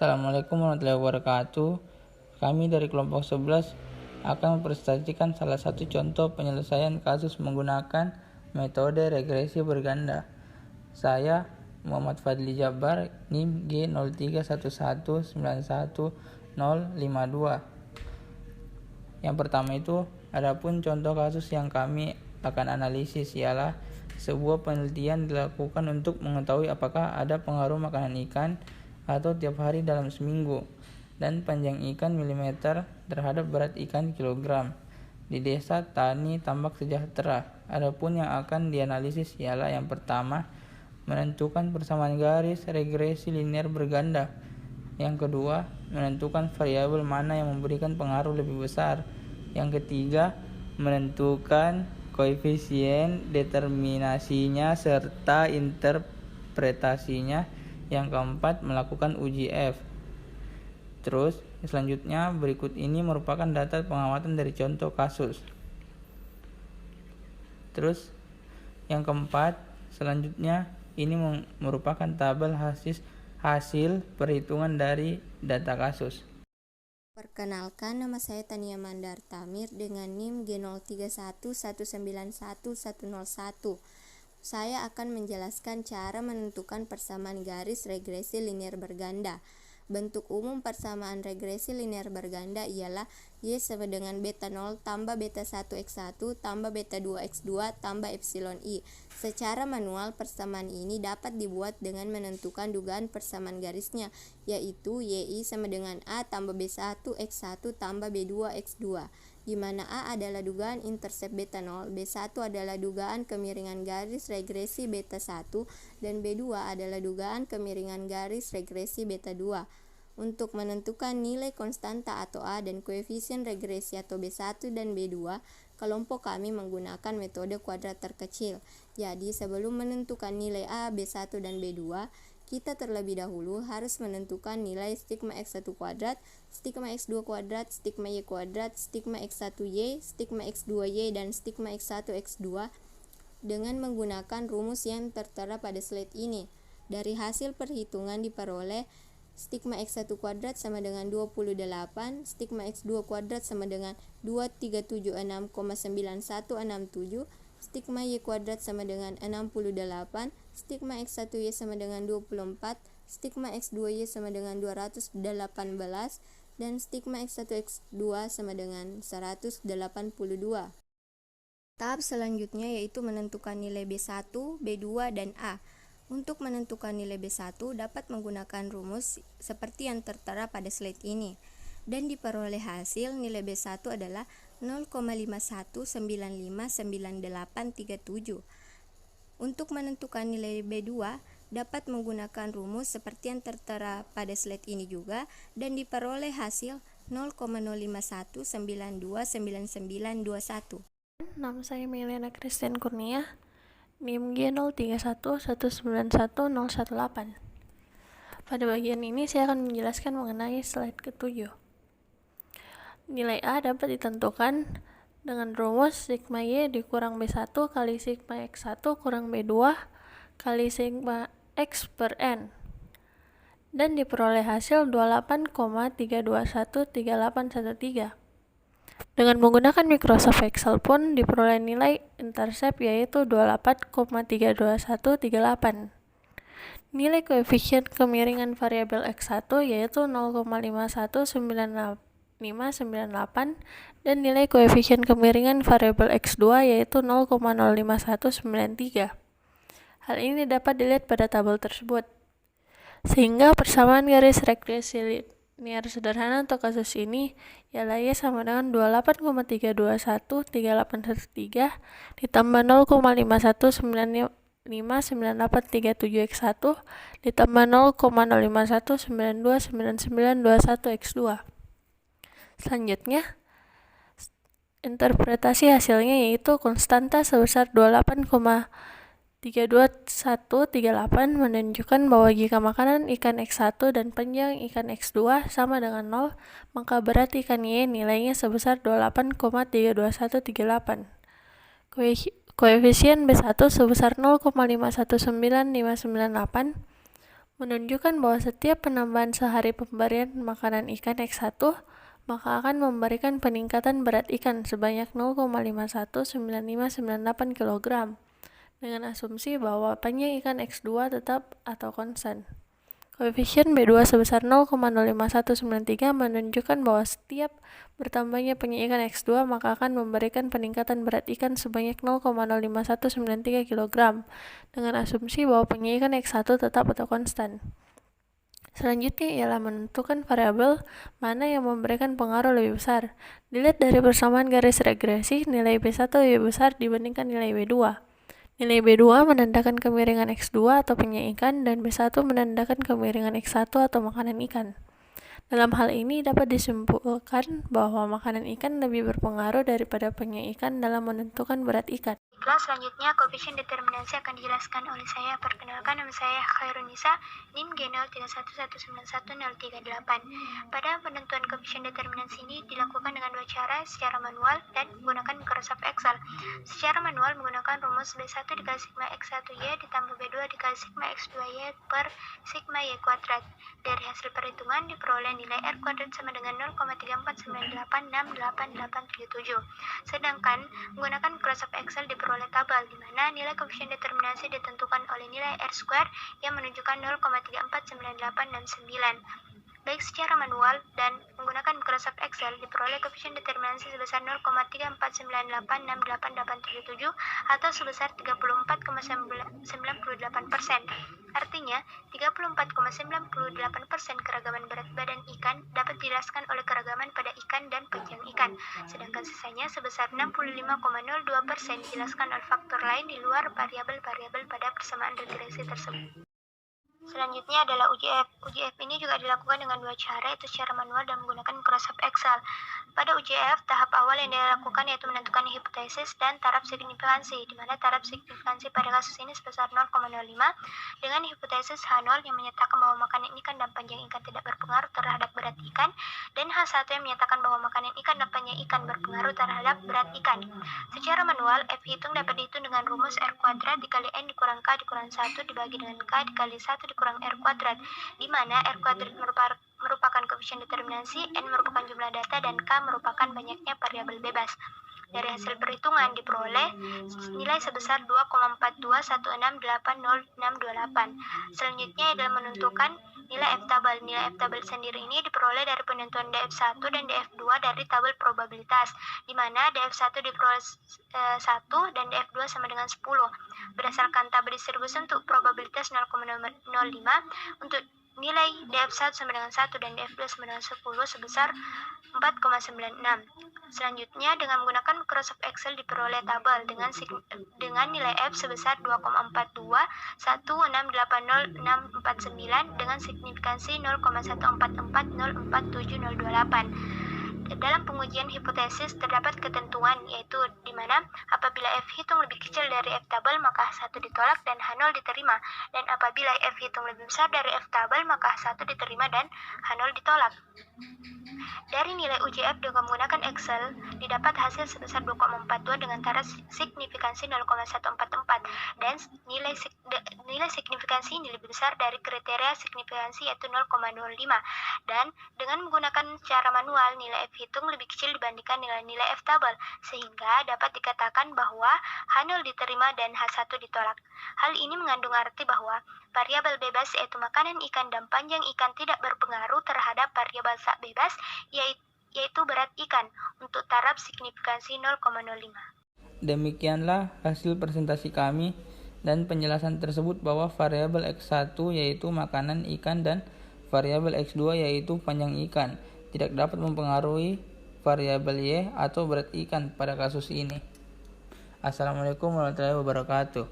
Assalamualaikum warahmatullahi wabarakatuh. Kami dari kelompok 11 akan mempresentasikan salah satu contoh penyelesaian kasus menggunakan metode regresi berganda. Saya Muhammad Fadli Jabbar, NIM G0311911052. Yang pertama itu, adapun contoh kasus yang kami akan analisis ialah sebuah penelitian dilakukan untuk mengetahui apakah ada pengaruh makanan ikan atau tiap hari dalam seminggu dan panjang ikan milimeter terhadap berat ikan kilogram di desa Tani Tambak Sejahtera. Adapun yang akan dianalisis ialah yang pertama, menentukan persamaan garis regresi linear berganda. Yang kedua, menentukan variabel mana yang memberikan pengaruh lebih besar. Yang ketiga, menentukan koefisien determinasinya serta interpretasinya. Yang keempat, melakukan uji F. Terus, selanjutnya berikut ini merupakan data pengamatan dari contoh kasus. Terus, yang keempat, selanjutnya ini merupakan tabel hasil perhitungan dari data kasus. Perkenalkan, nama saya Tania Mandar Tamir dengan NIM G0311911101. Saya akan menjelaskan cara menentukan persamaan garis regresi linear berganda. Bentuk umum persamaan regresi linear berganda ialah Y sama dengan beta 0 tambah beta 1x1 tambah beta 2x2 tambah epsilon I. Secara manual, persamaan ini dapat dibuat dengan menentukan dugaan persamaan garisnya, yaitu YI sama dengan A tambah B1x1 tambah B2x2, di mana A adalah dugaan intercept beta 0, B1 adalah dugaan kemiringan garis regresi beta 1, dan B2 adalah dugaan kemiringan garis regresi beta 2. Untuk menentukan nilai konstanta atau A dan koefisien regresi atau B1 dan B2, kelompok kami menggunakan metode kuadrat terkecil. Jadi, sebelum menentukan nilai A, B1 dan B2, kita terlebih dahulu harus menentukan nilai stigma X1 kuadrat, stigma X2 kuadrat, stigma Y kuadrat, stigma X1Y, stigma X2Y, dan stigma X1X2 dengan menggunakan rumus yang tertera pada slide ini. Dari hasil perhitungan diperoleh stigma X1 kuadrat sama dengan 28, stigma X2 kuadrat sama dengan 2376,9167, stigma Y kuadrat sama dengan 68, stigma X1Y sama dengan 24, stigma X2Y sama dengan 218, dan stigma X1X2 sama dengan 182. Tahap selanjutnya yaitu menentukan nilai B1, B2, dan A. Untuk menentukan nilai B1 dapat menggunakan rumus seperti yang tertera pada slide ini, dan diperoleh hasil nilai B1 adalah 0,51959837. Untuk menentukan nilai B2 dapat menggunakan rumus seperti yang tertera pada slide ini juga, dan diperoleh hasil 0,0115929921. Nama saya Meliana Christian Kurnia, NIM G0311911018. Pada bagian ini saya akan menjelaskan mengenai slide ke-7. Nilai A dapat ditentukan dengan rumus sigma Y dikurang B1 kali sigma X1 kurang B2 kali sigma X per N, dan diperoleh hasil 28,3213813. Dengan menggunakan Microsoft Excel pun diperoleh nilai intercept yaitu 28,32138. Nilai koefisien kemiringan variabel X1 yaitu 0,519598 dan nilai koefisien kemiringan variabel X2 yaitu 0,05193. Hal ini dapat dilihat pada tabel tersebut. Sehingga persamaan garis regresi linear sederhana untuk kasus ini ialah Y sama dengan 28,3213813 ditambah 0,51959837x1 ditambah 0,051929921x2. Selanjutnya, interpretasi hasilnya yaitu konstanta sebesar 28,32138 menunjukkan bahwa jika makanan ikan X1 dan panjang ikan X2 sama dengan 0, maka berat ikan Y nilainya sebesar 28,32138. Koefisien B1 sebesar 0,519598 menunjukkan bahwa setiap penambahan sehari pemberian makanan ikan X1 maka akan memberikan peningkatan berat ikan sebanyak 0,519598 kg dengan asumsi bahwa panjang ikan X2 tetap atau konstan. Koefisien B2 sebesar 0,05193 menunjukkan bahwa setiap bertambahnya panjang ikan X2 maka akan memberikan peningkatan berat ikan sebanyak 0,05193 kg dengan asumsi bahwa panjang ikan X1 tetap atau konstan. Selanjutnya ialah menentukan variabel mana yang memberikan pengaruh lebih besar. Dilihat dari persamaan garis regresi, nilai B1 lebih besar dibandingkan nilai B2. Nilai B2 menandakan kemiringan X2 atau panjang ikan dan B1 menandakan kemiringan X1 atau makanan ikan. Dalam hal ini dapat disimpulkan bahwa makanan ikan lebih berpengaruh daripada panjang ikan dalam menentukan berat ikan. Kelas selanjutnya, koefisien determinasi akan dijelaskan oleh saya. Perkenalkan, nama saya Khairunisa, NIM G03191038. Pada penentuan koefisien determinasi ini dilakukan dengan dua cara, secara manual dan menggunakan Microsoft Excel. Secara manual menggunakan rumus B1 dikali sigma X1Y ditambah B2 dikali sigma X2Y per sigma Y kuadrat. Dari hasil perhitungan diperoleh nilai R kuadrat sama dengan 0,34986887. Sedangkan menggunakan Microsoft Excel diperoleh tabel di mana nilai koefisien determinasi ditentukan oleh nilai R square yang menunjukkan 0,349869. Baik secara manual dan menggunakan Microsoft Excel diperoleh koefisien determinasi sebesar 0,34986887 atau sebesar 34,98%. Artinya, 34,98% keragaman berat badan ikan dapat dijelaskan oleh keragaman pada ikan dan panjang ikan, sedangkan sisanya sebesar 65,02% dijelaskan oleh faktor lain di luar variabel-variabel pada persamaan regresi tersebut. Selanjutnya adalah UJF. UJF ini juga dilakukan dengan dua cara, yaitu secara manual dan menggunakan Microsoft Excel. Pada UJF, tahap awal yang dilakukan yaitu menentukan hipotesis dan taraf signifikansi, di mana taraf signifikansi pada kasus ini sebesar 0,05 dengan hipotesis H0 yang menyatakan bahwa makanan ikan dan panjang ikan tidak berpengaruh terhadap berat ikan, dan H1 yang menyatakan bahwa makanan ikan dan panjang ikan berpengaruh terhadap berat ikan. Secara manual, F hitung dapat dihitung dengan rumus R kuadrat dikali N dikurang K dikurang 1 dibagi dengan K dikali 1 dikurang R kuadrat, di mana R kuadrat merupakan koefisien determinasi, N merupakan jumlah data, dan K merupakan banyaknya variabel bebas. Dari hasil perhitungan diperoleh nilai sebesar 2,42168068. Selanjutnya adalah menentukan nilai F-tabel. Nilai F-tabel sendiri ini diperoleh dari penentuan DF1 dan DF2 dari tabel probabilitas, di mana DF1 diperoleh 1 dan DF2 sama dengan 10. Berdasarkan tabel distribusi untuk probabilitas 0,05, untuk nilai DF1 sama dengan 1 dan DF2 sama dengan 10 sebesar 4,96. Selanjutnya, dengan menggunakan Microsoft Excel diperoleh tabel dengan nilai F sebesar 2,42168069 dengan signifikansi 0,144047028. Dalam pengujian hipotesis terdapat ketentuan, yaitu di mana apabila F hitung lebih kecil dari F tabel maka H1 ditolak dan H0 diterima, dan apabila F hitung lebih besar dari F tabel maka H1 diterima dan H0 ditolak. Dari nilai UJF dengan menggunakan Excel didapat hasil sebesar 2,42 dengan taraf signifikansi 0,144 dan nilai signifikansi ini lebih besar dari kriteria signifikansi yaitu 0,05, dan dengan menggunakan cara manual nilai F hitung lebih kecil dibandingkan nilai-nilai F tabel, sehingga dapat dikatakan bahwa H0 diterima dan H1 ditolak. Hal ini mengandung arti bahwa variabel bebas yaitu makanan ikan dan panjang ikan tidak berpengaruh terhadap variabel tak bebas yaitu berat ikan untuk taraf signifikansi 0,05. Demikianlah hasil presentasi kami dan penjelasan tersebut bahwa variabel X1 yaitu makanan ikan dan variabel X2 yaitu panjang ikan tidak dapat mempengaruhi variabel Y atau berat ikan pada kasus ini. Assalamualaikum warahmatullahi wabarakatuh.